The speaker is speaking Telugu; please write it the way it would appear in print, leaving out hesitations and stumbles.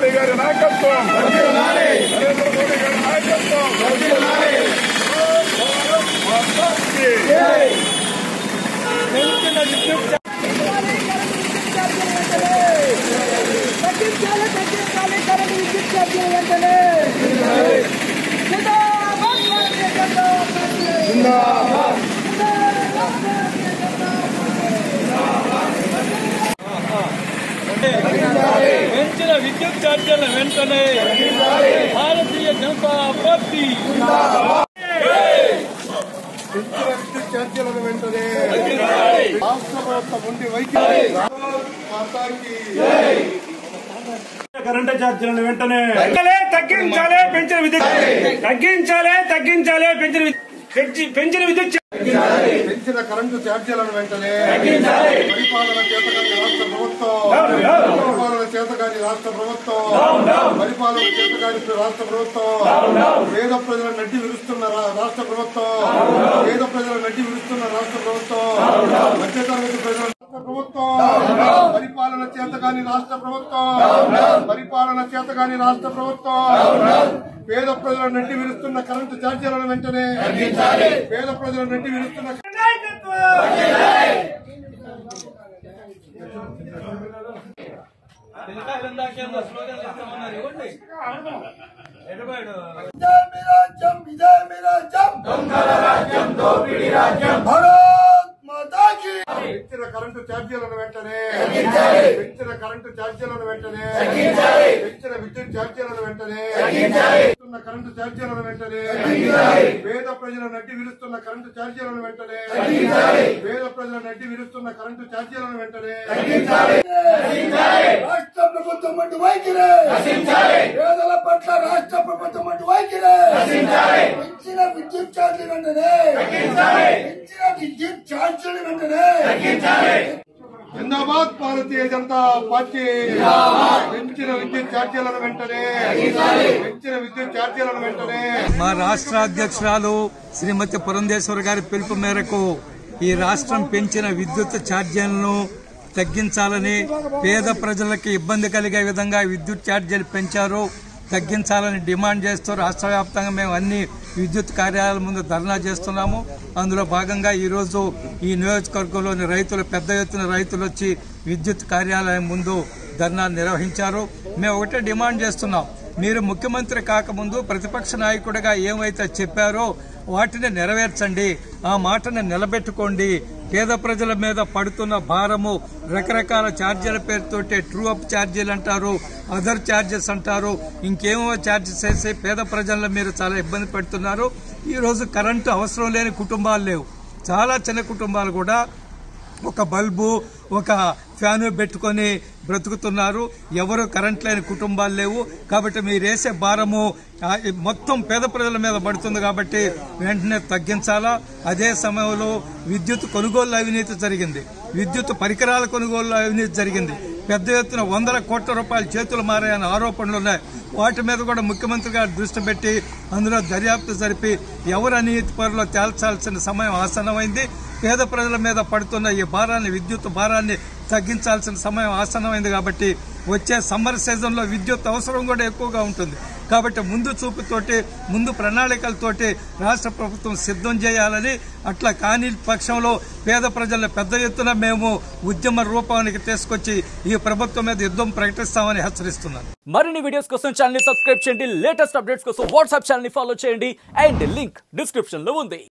మోడీ గారి నాయకత్వం, నరేంద్ర మోడీ గారి నాయకత్వం. పెంచిన విద్యుత్ ఛార్జీలను వెంటనే భారతీయ జనతా పార్టీ పెంచిన విద్యుత్ ఛార్జీలను వెంటనే రాష్ట్ర ప్రభుత్వం ఉండి వైఖరి కరెంటు ఛార్జీలను వెంటనే తగ్గించాలి, పెంచిన విద్యుత్ తగ్గించాలి, పెంచిన విద్యుత్ పెంచిన కరెంటు ఛార్జీలను వెంటనే పరిపాలన చేతగాని రాష్ట్ర ప్రభుత్వం, పేద ప్రజల నడ్డి విరుస్తున్న రాష్ట్ర ప్రభుత్వం, మధ్యతరగతి ప్రజల రాష్ట్ర ప్రభుత్వం, పరిపాలన చేతగాని రాష్ట్ర ప్రభుత్వం, పేద ప్రజల నడ్డి విరుస్తున్న కరెంటు ఛార్జీలను వెంటనే పేద ప్రజల నడ్డి విరుస్తున్న పెంచిన కరెంటు ఛార్జీలను వెంటనే పెంచిన విద్యుత్ ఛార్జీలను వెంటనే కరెంటు ఛార్జీలను వెంటనే పేద ప్రజల నడ్డి విరుస్తున్న కరెంటు ఛార్జీలను వెంటనే రాష్ట్ర ప్రభుత్వం వంటి వైఖరి పేదల పట్ల రాష్ట్ర ప్రభుత్వం వంటి వైఖరి పెంచిన విద్యుత్ ఛార్జీలు వెంటనే జిందాబాద్ భారతీయ జనతా పార్టీ పెంచిన విద్యుత్ ఛార్జీలను వెంటనే మా రాష్ట్ర అధ్యక్షురాలు శ్రీమతి పురంధేశ్వరి గారి పిలుపు మేరకు ఈ రాష్ట్రం పెంచిన విద్యుత్ ఛార్జీలను తగ్గించాలని, పేద ప్రజలకు ఇబ్బంది కలిగే విధంగా విద్యుత్ ఛార్జీలు పెంచారు, తగ్గించాలని డిమాండ్ చేస్తూ రాష్ట్ర వ్యాప్తంగా మేము అన్ని విద్యుత్ కార్యాలయాల ముందు ధర్నా చేస్తున్నాము. అందులో భాగంగా ఈరోజు ఈ నియోజకవర్గంలోని రైతులు పెద్ద ఎత్తున రైతులు వచ్చి విద్యుత్ కార్యాలయం ముందు ధర్నా నిర్వహించారు. మేము ఒకటే డిమాండ్ చేస్తున్నాం, మీరు ముఖ్యమంత్రి కాకముందు ప్రతిపక్ష నాయకుడిగా ఏమైతే చెప్పారో వాటిని నెరవేర్చండి, ఆ మాటను నిలబెట్టుకోండి. పేద ప్రజల మీద పడుతున్న భారము రకరకాల ఛార్జీల పేరుతోటి ట్రూ అప్ ఛార్జీలు అంటారు, అదర్ ఛార్జెస్ అంటారు, ఇంకేమో ఛార్జెస్ వేసి పేద ప్రజలను మీరు చాలా ఇబ్బంది పెడుతున్నారు. ఈరోజు కరెంటు అవసరం లేని కుటుంబాలు లేవు, చాలా చిన్న కుటుంబాలు కూడా ఒక బల్బు ఒక ఫ్యాను పెట్టుకొని బ్రతుకుతున్నారు. ఎవరు కరెంట్ లేని కుటుంబాలు లేవు. కాబట్టి మీరు వేసే భారము మొత్తం పేద ప్రజల మీద పడుతుంది కాబట్టి వెంటనే తగ్గించాలా. అదే సమయంలో విద్యుత్ కొనుగోలు అవినీతి జరిగింది, విద్యుత్ పరికరాల కొనుగోలు అవినీతి జరిగింది, పెద్ద ఎత్తున 100 కోట్ల రూపాయలు చేతులు మారాయన్న ఆరోపణలు ఉన్నాయి. వాటి మీద కూడా ముఖ్యమంత్రి గారు దృష్టి పెట్టి అందులో దర్యాప్తు జరిపి ఎవరు అవినీతి పరులో తేల్చాల్సిన సమయం ఆసన్నమైంది. పేద ప్రజల మీద పడుతున్న ఈ భారాన్ని, విద్యుత్ భారాన్ని తగ్గించాల్సిన సమయం ఆసన్నమైంది. కాబట్టి వచ్చే సమ్మర్ సీజన్లో విద్యుత్ అవసరం కూడా ఎక్కువగా ఉంటుంది. కాబట్టి ముందు చూపుతోటి, ముందు ప్రణాళికలతోటి రాష్ట్ర ప్రభుత్వం సిద్ధం చేయాలని, అట్లా కాని పక్షంలో పేద ప్రజలను పెద్ద ఎత్తున మేము ఉద్యమ రూపానికి తీసుకొచ్చి ఈ ప్రభుత్వం మీద యుద్ధం ప్రకటిస్తామని హెచ్చరిస్తున్నాను. మరిన్ని వీడియోస్ కోసం ఛానల్ ని సబ్స్క్రైబ్ చేయండి, లేటెస్ట్ అప్డేట్స్ కోసం వాట్సాప్ ఛానల్ ని ఫాలో చేయండి అండ్ లింక్ డిస్క్రిప్షన్ లో ఉంది.